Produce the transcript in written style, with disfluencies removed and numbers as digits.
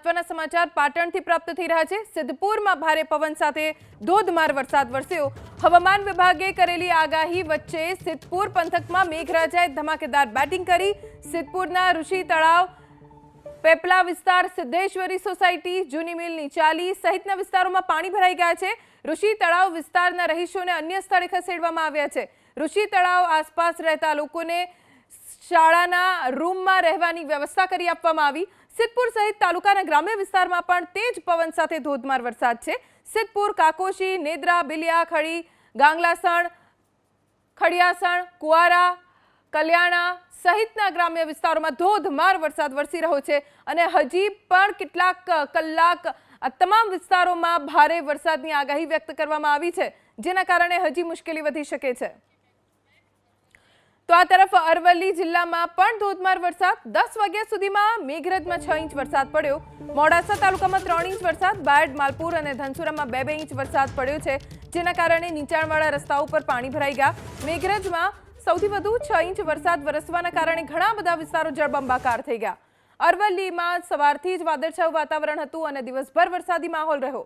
મહત્વના સમાચાર પાટણથી પ્રાપ્ત થઈ રહ્યા છે। સિદ્ધપુરમાં ભારે પવન સાથે ધોધમાર વરસાદ વરસ્યો। હવામાન વિભાગે કરેલી આગાહી વચ્ચે સિદ્ધપુર પંથકમાં મેઘરાજાએ ધમાકેદાર બેટિંગ કરી। સિદ્ધપુરના ઋષિ તળાવ, પેપલા વિસ્તાર, સિદ્ધેશ્વરી સોસાયટી, જૂની મિલની ચાલી સહિતના વિસ્તારોમાં પાણી ભરાઈ ગયા છે। ઋષિ તળાવ વિસ્તારના રહીશોને અન્ય સ્થળે ખસેડવામાં આવ્યા છે। ઋષિ તળાવ આસપાસ રહેતા લોકોને શાળાના રૂમમાં રહેવાની વ્યવસ્થા કરી આપવામાં આવી। સિદ્ધપુર સહિત તાલુકાના ગ્રામ્ય વિસ્તારમાં પણ તેજ પવન સાથે ધોધમાર વરસાદ છે। સિદ્ધપુર, કાકોશી, નેદ્રા, બિલિયા, ખડી, ગાંગલાસણ, ખડિયાસણ, કુવારા, કલ્યાણા સહિતના ગ્રામ્ય વિસ્તારોમાં ધોધમાર વરસાદ વરસી રહ્યો છે અને હજી પણ કેટલાક કલાક આ તમામ વિસ્તારોમાં ભારે વરસાદની આગાહી વ્યક્ત કરવામાં આવી છે, જેના કારણે હજી મુશ્કેલી વધી શકે છે। તો આ તરફ અરવલ્લી જિલ્લામાં પણ ધોધમાર વરસાદ 10 વાગ્યા સુધીમાં મેઘરજમાં 6 ઇંચ વરસાદ પડ્યો। મોડાસા તાલુકામાં 3 ઇંચ વરસાદ, બાયડ, માલપુર અને ધનસુરામાં 2-2 ઇંચ વરસાદ પડ્યો છે, જેના કારણે નીચાણવાળા રસ્તાઓ પર પાણી ભરાઈ ગયા। મેઘરજમાં સૌથી વધુ 6 ઇંચ વરસાદ વરસવાના કારણે ઘણા બધા વિસ્તારો જળબંબાકાર થઈ ગયા। અરવલ્લીમાં સવારથી જ વાદળછાયું વાતાવરણ હતું અને દિવસભર વરસાદી માહોલ રહ્યો।